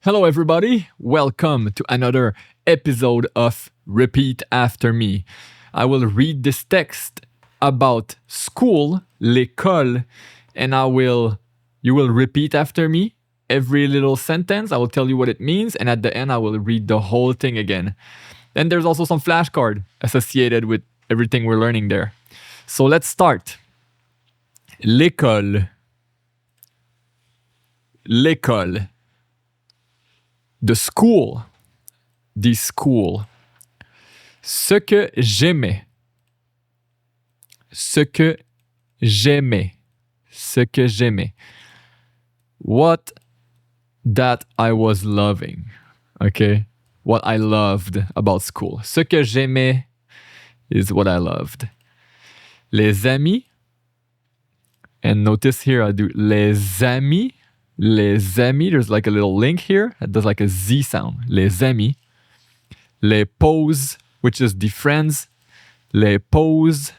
Hello, everybody. Welcome to another episode of Repeat After Me. I will read this text about school, l'école, and you will repeat after me every little sentence. I will tell you what it means, and at the end, I will read the whole thing again. Then there's also some flashcard associated with everything we're learning there. So let's start. L'école. L'école. The school. The school. Ce que j'aimais. Ce que j'aimais. Ce que j'aimais. What that I was loving. Okay? What I loved about school. Ce que j'aimais is what I loved. Les amis. And notice here I do les amis. Les amis, there's like a little link here that does like a Z sound. Les amis. Les pauses, which is the friends. Les pauses.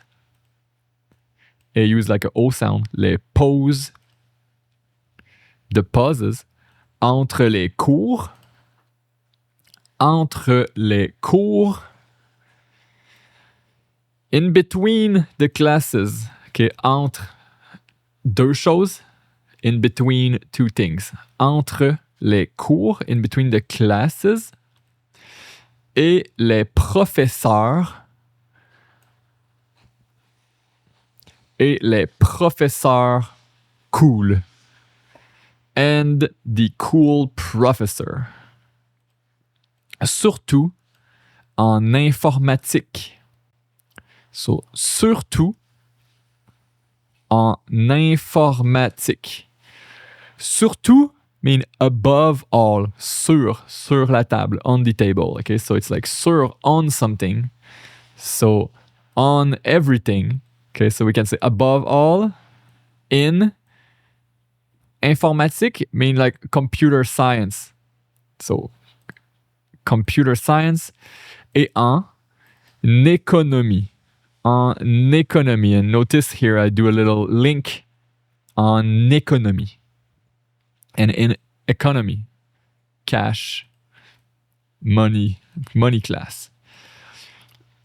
It use like a O sound. Les pauses. The pauses. Entre les cours. Entre les cours. In between the classes. Okay, entre deux choses. In between two things. Entre les cours, in between the classes, et les professeurs. Et les professeurs cool. And the cool professor. Surtout en informatique. So, surtout en informatique. Surtout mean above all, sur la table, on the table. Okay, so it's like sur on something. So on everything. Okay, so we can say above all, in informatique mean like computer science. So computer science et en économie. En économie. And notice here I do a little link en économie. And in economy, cash, money class.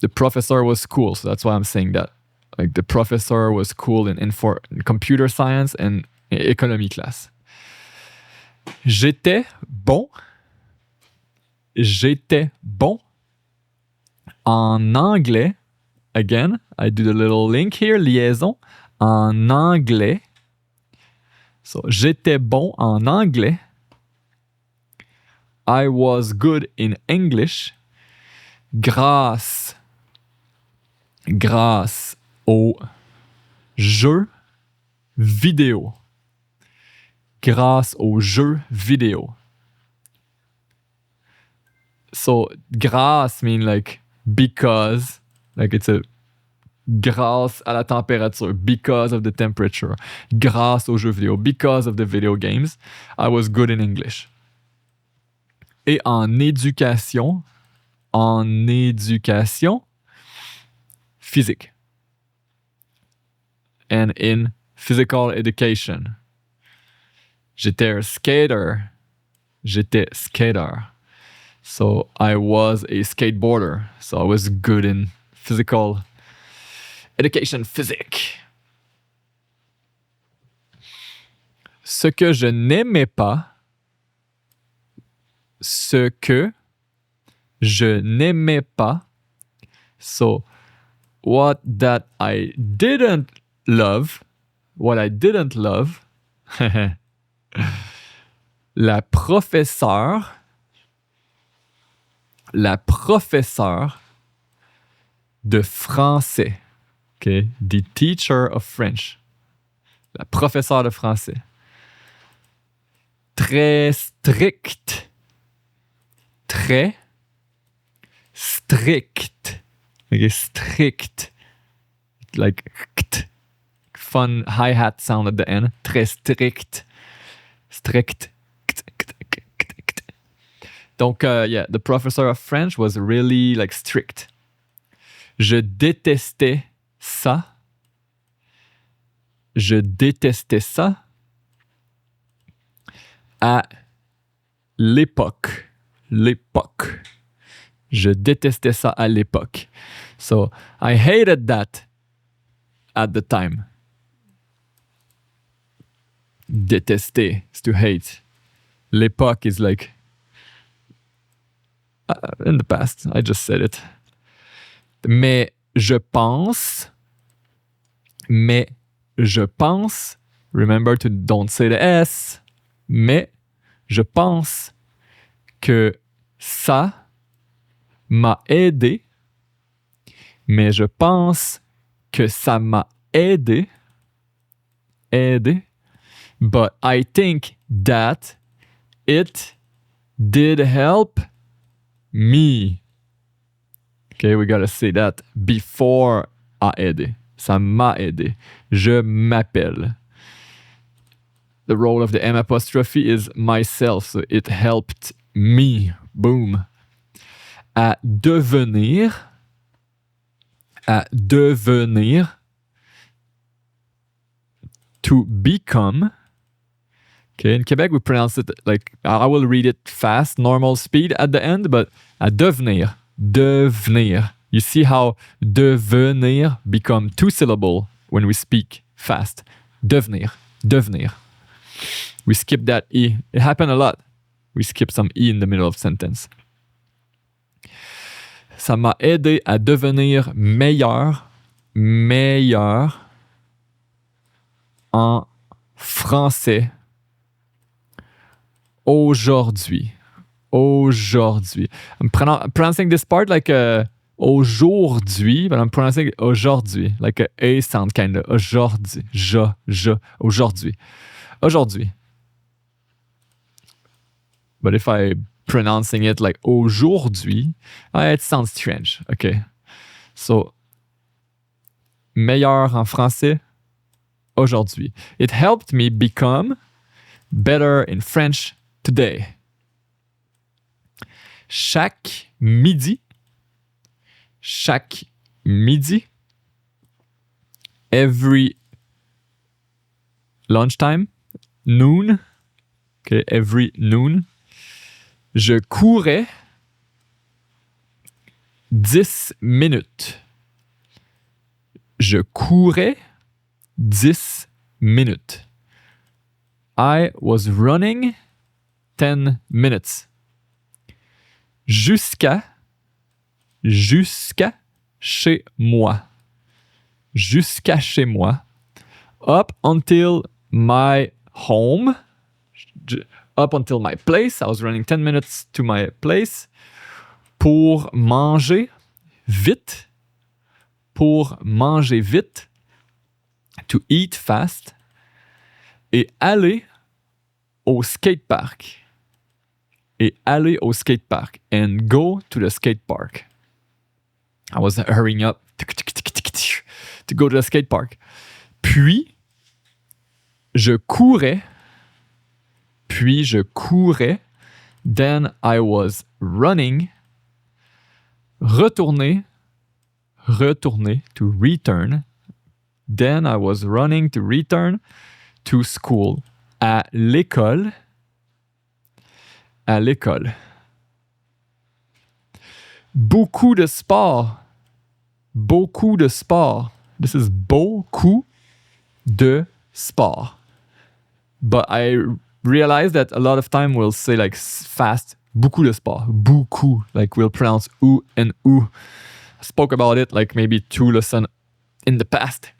The professor was cool, so that's why I'm saying that. Like the professor was cool in computer science and economy class. J'étais bon en anglais. Again, I do the little link here, liaison, en anglais. So, j'étais bon en anglais. I was good in English. Grâce aux jeux vidéo. Grâce aux jeux vidéo. So, grâce mean like because, like it's a grâce à la température, because of the temperature, grâce aux jeux vidéo, because of the video games, I was good in English. Et en éducation, physique. And in physical education. J'étais skater. So I was a skateboarder. So I was good in physical education, physique. Ce que je n'aimais pas. Ce que je n'aimais pas. So, what that I didn't love. What I didn't love. La professeure de français. Okay, the teacher of French. La professeure de français. Très strict. Très strict. Okay, strict. Like fun hi-hat sound at the end. Très strict. Strict. Donc, yeah, the professor of French was really like strict. Je détestais ça. À l'époque. L'époque. Je détestais ça à l'époque. So, I hated that at the time. Détester is to hate. L'époque is like in the past. I just said it. Mais je pense. Remember to don't say the S. Mais je pense que ça m'a aidé. Mais je pense que ça m'a aidé. But I think that it did help me. Okay, we gotta say that before a aidé. Ça m'a aidé. Je m'appelle. The role of the M apostrophe is myself, so it helped me. Boom. À devenir. To become. Okay, in Quebec we pronounce it like, I will read it fast, normal speed at the end, but à devenir. You see how devenir become two syllable when we speak fast. Devenir. We skip that E. It happened a lot. We skip some E in the middle of sentence. Ça m'a aidé à devenir meilleur en français aujourd'hui. I'm pronouncing this part like aujourd'hui, but I'm pronouncing it aujourd'hui, like a sound kind of. Aujourd'hui. Aujourd'hui. But if I pronouncing it like aujourd'hui, it sounds strange. Okay. So, meilleur en français aujourd'hui. It helped me become better in French today. Chaque midi, every lunchtime, noon, okay, every noon, je courais 10 minutes. Je courais 10 minutes. I was running 10 minutes. Jusqu'à chez moi. Up until my home. Up until my place. I was running 10 minutes to my place. Pour manger vite. To eat fast. Et aller au skatepark. And go to the skate park. I was hurrying up to go to the skate park. Puis, je courais. Then I was running. Retourner, to return. Then I was running to return to school. À l'école. Beaucoup de sport. This is beaucoup de sport. But I realized that a lot of time we'll say like fast, beaucoup de sport. Beaucoup, like we'll pronounce ou and ou. I spoke about it like maybe 2 lessons in the past.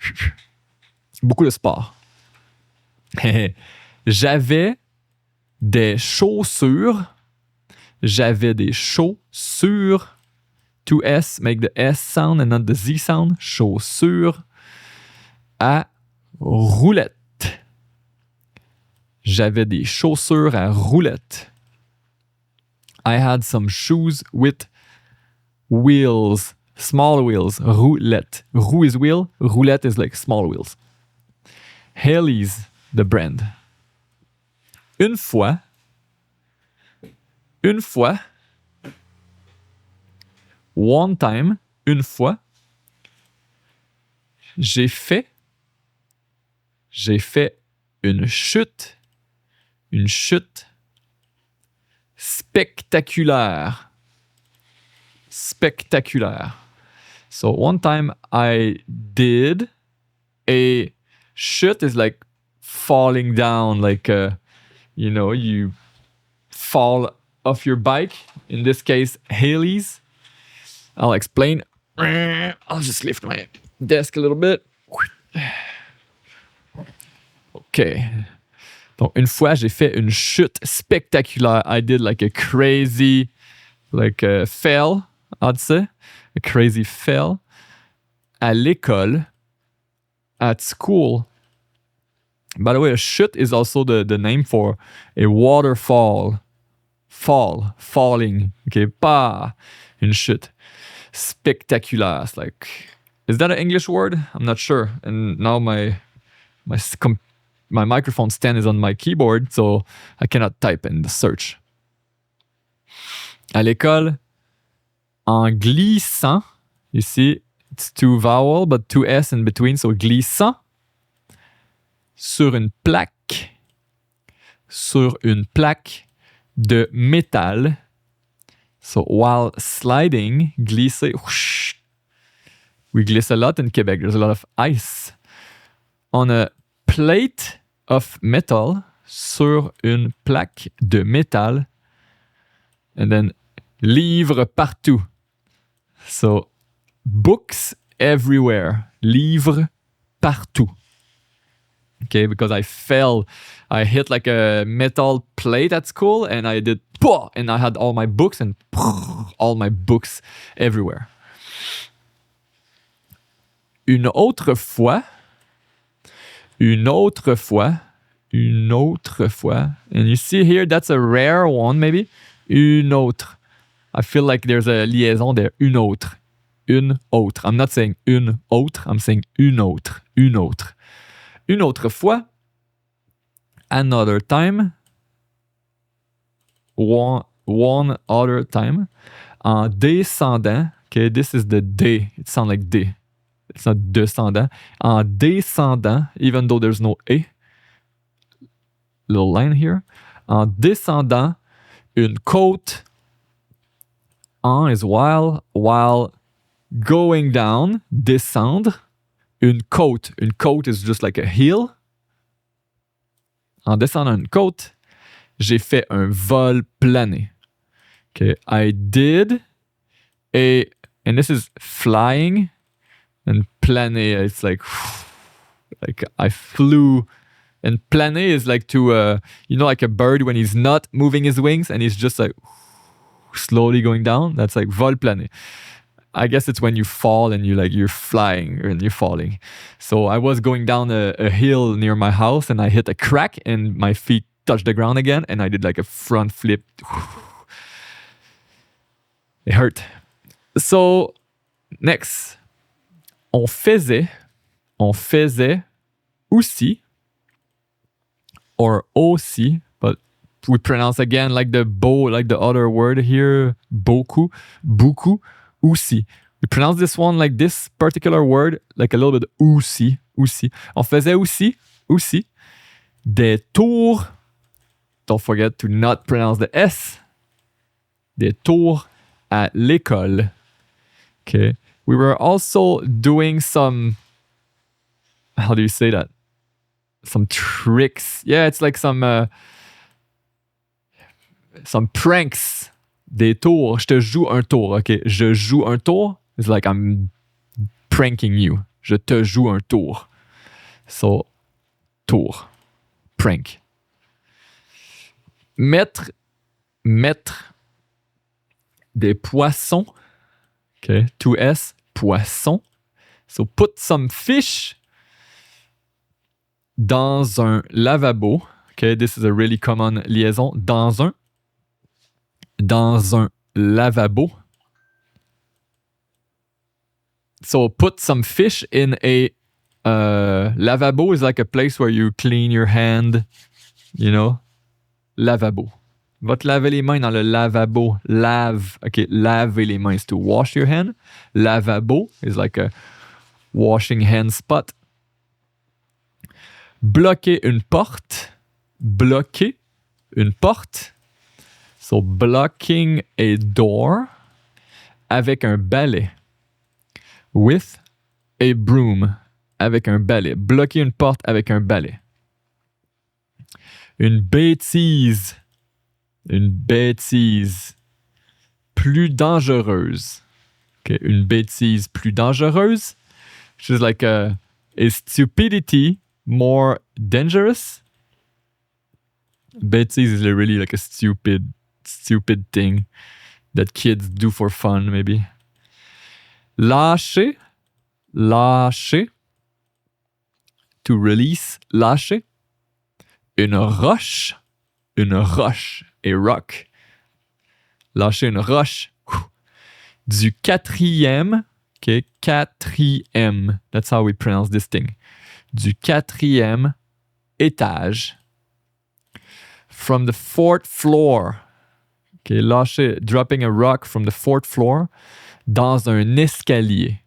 Beaucoup de sport. J'avais des chaussures. 2 S, make the S sound and not the Z sound. Chaussures à roulettes. J'avais des chaussures à roulettes. I had some shoes with wheels, small wheels, roulette. Roue is wheel, roulette is like small wheels. Haley's, the brand. Une fois, one time, une fois, j'ai fait une chute spectaculaire. Spectaculaire. So one time I did a chute is like falling down, like you fall off your bike. In this case, Haley's. I'll explain. I'll just lift my desk a little bit. OK. Donc, une fois, j'ai fait une chute spectaculaire. I did like a crazy, fail, I'd say. A crazy fail. À l'école, at school. By the way, a chute is also the name for a waterfall. Falling. Okay, pas une chute. Spectacular. It's like, is that an English word? I'm not sure. And now my microphone stand is on my keyboard, so I cannot type in the search. À l'école, en glissant, you see, it's two vowel, but two S in between, so glissant, sur une plaque de métal. So while sliding, glisser, whoosh, we glisse a lot in Quebec. There's a lot of ice. On a plate of metal, sur une plaque de métal. And then livres partout. So books everywhere. Livres partout. Okay, because I hit like a metal plate at school and I did, and I had all my books and all my books everywhere. Une autre fois, and you see here, that's a rare one maybe. Une autre. I feel like there's a liaison there. Une autre. I'm not saying une autre, I'm saying une autre. Une autre fois. Another time. One other time. En descendant. Okay, this is the D. It sounds like D. It's not descendant. En descendant, even though there's no A. Little line here. En descendant une côte. En is while going down, descendre. Une côte. Une côte is just like a hill. En descendant une côte, j'ai fait un vol plané. Okay, I did and this is flying, and plané, it's like I flew, and plané is like to, like a bird when he's not moving his wings and he's just like slowly going down. That's like vol plané. I guess it's when you fall and you're flying and you're falling. So I was going down a hill near my house and I hit a crack and my feet touched the ground again and I did like a front flip. It hurt. So next, on faisait aussi or aussi, but we pronounce again like the other word here, beaucoup, aussi. We pronounce this one like this particular word, like a little bit aussi. On faisait aussi des tours. Don't forget to not pronounce the S. Des tours à l'école. Okay. We were also doing some, how do you say that? Some tricks. Yeah, it's like some pranks. Des tours. Je te joue un tour. Okay. Je joue un tour. It's like I'm pranking you. Je te joue un tour. So, tour. Prank. Mettre des poissons. Okay. 2S. Poisson. So, put some fish dans un lavabo. Okay. This is a really common liaison. Dans un lavabo. So put some fish in a lavabo is like a place where you clean your hand, lavabo. Va te laver les mains dans le lavabo. Laver les mains is to wash your hand. Lavabo is like a washing hand spot. Bloquer une porte. So, blocking a door avec un balai. With a broom avec un balai. Bloquer une porte avec un balai. Une bêtise. Une bêtise plus dangereuse. Okay, une bêtise plus dangereuse. Which is like a stupidity more dangerous. Bêtise is really like a stupid thing that kids do for fun, maybe. Lâcher. Lâcher. To release. Lâcher. Une roche. Une roche. A rock. Lâcher une roche. Du quatrième. Okay, quatrième. That's how we pronounce this thing. Du quatrième étage. From the fourth floor. Okay, lâcher, dropping a rock from the fourth floor. Dans un escalier.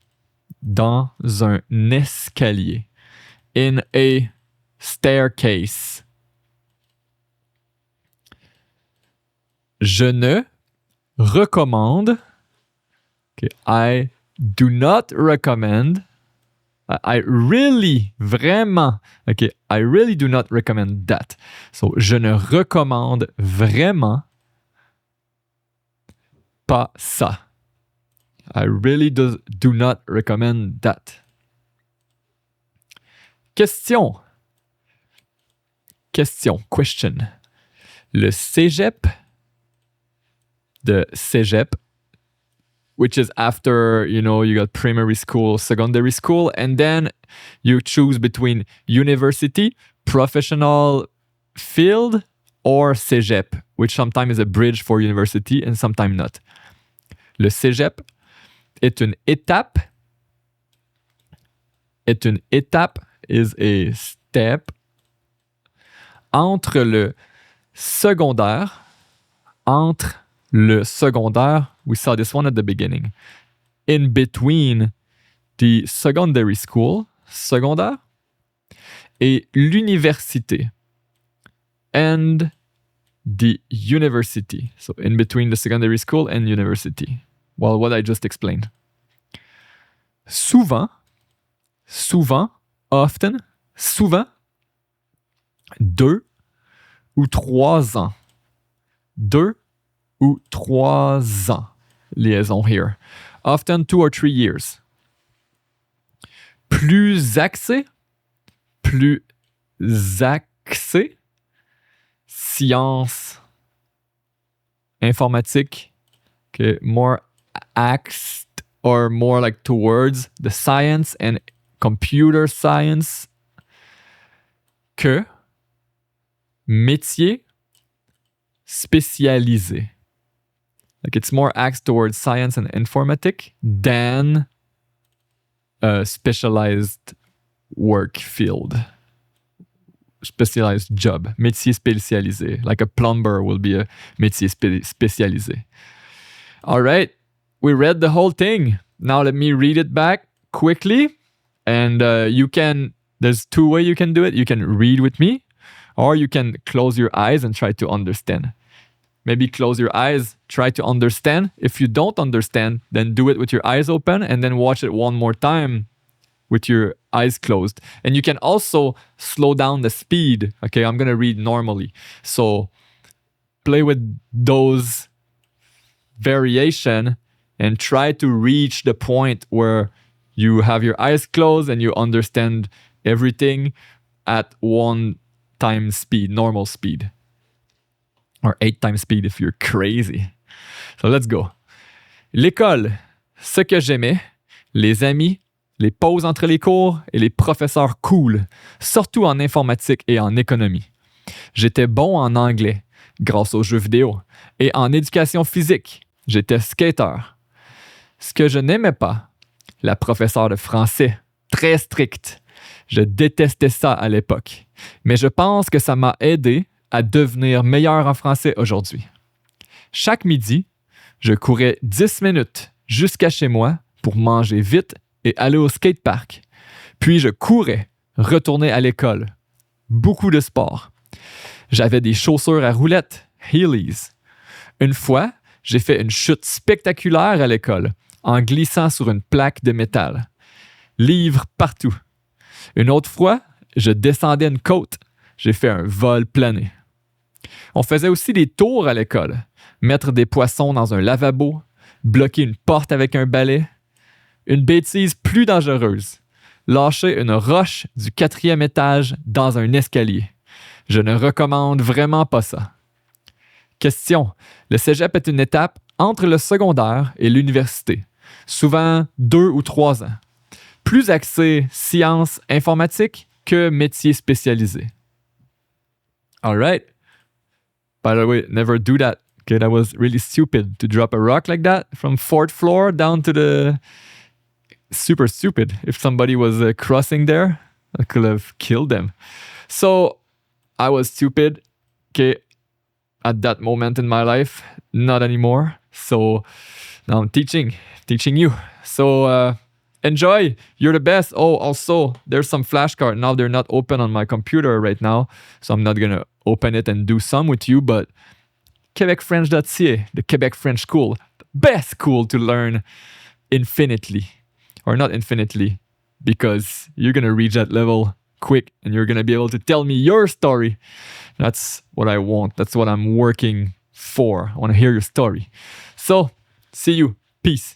Dans un escalier. In a staircase. Je ne recommande. Okay, I do not recommend. I really, vraiment. Okay, I really do not recommend that. So, je ne recommande vraiment pas ça. I really do not recommend that. Question. Question. Question. Le cégep. The cégep, which is after, you got primary school, secondary school, and then you choose between university, professional field, or cégep, which sometimes is a bridge for university and sometimes not. Le cégep est une étape. Is a step entre le secondaire. We saw this one at the beginning. In between the secondary school, secondaire, et l'université. And the university. So in between the secondary school and university. Well, what I just explained. Souvent, often, souvent, 2 ou 3 ans. 2 ou 3 ans. Liaison here. Often 2 or 3 years. Plus axé. Science. Informatique. Okay, more axed or more like towards the science and computer science que métier spécialisé. Like it's more axed towards science and informatic than a specialized work field. Specialized job. Métier spécialisé. Like a plumber will be a métier spécialisé. All right. We read the whole thing. Now let me read it back quickly. And there's 2 ways you can do it. You can read with me, or you can close your eyes and try to understand. Maybe close your eyes, try to understand. If you don't understand, then do it with your eyes open and then watch it one more time with your eyes closed. And you can also slow down the speed. Okay, I'm going to read normally. So play with those variation and try to reach the point where you have your eyes closed and you understand everything at 1 time speed, normal speed. Or 8 times speed if you're crazy. So let's go. L'école, ce que j'aimais, les amis, les pauses entre les cours et les professeurs cool, surtout en informatique et en économie. J'étais bon en anglais, grâce aux jeux vidéo, et en éducation physique, j'étais skater. Ce que je n'aimais pas, la professeure de français, très stricte. Je détestais ça à l'époque, mais je pense que ça m'a aidé à devenir meilleur en français aujourd'hui. Chaque midi, je courais 10 minutes jusqu'à chez moi pour manger vite et aller au skatepark. Puis je courais, retournais à l'école. Beaucoup de sport. J'avais des chaussures à roulettes, Heelys, Une fois, j'ai fait une chute spectaculaire à l'école en glissant sur une plaque de métal. Livres partout. Une autre fois, je descendais une côte. J'ai fait un vol plané. On faisait aussi des tours à l'école. Mettre des poissons dans un lavabo, bloquer une porte avec un balai. Une bêtise plus dangereuse. Lâcher une roche du 4e étage dans un escalier. Je ne recommande vraiment pas ça. Question. Le cégep est une étape entre le secondaire et l'université. Souvent 2 ou 3 ans. Plus axé sciences informatiques que métiers spécialisés. All right. By the way, never do that. Okay, that was really stupid to drop a rock like that from 4th floor down to the... Super stupid. If somebody was crossing there, I could have killed them. So I was stupid. Okay, at that moment in my life, not anymore. So now I'm teaching you. So enjoy. You're the best. Oh, also, there's some flashcards. Now they're not open on my computer right now, so I'm not gonna open it and do some with you, but quebecfrench.ca, the Quebec French School, the best school to learn infinitely. Or not infinitely, because you're going to reach that level quick and you're going to be able to tell me your story. That's what I want. That's what I'm working for. I want to hear your story. So, see you. Peace.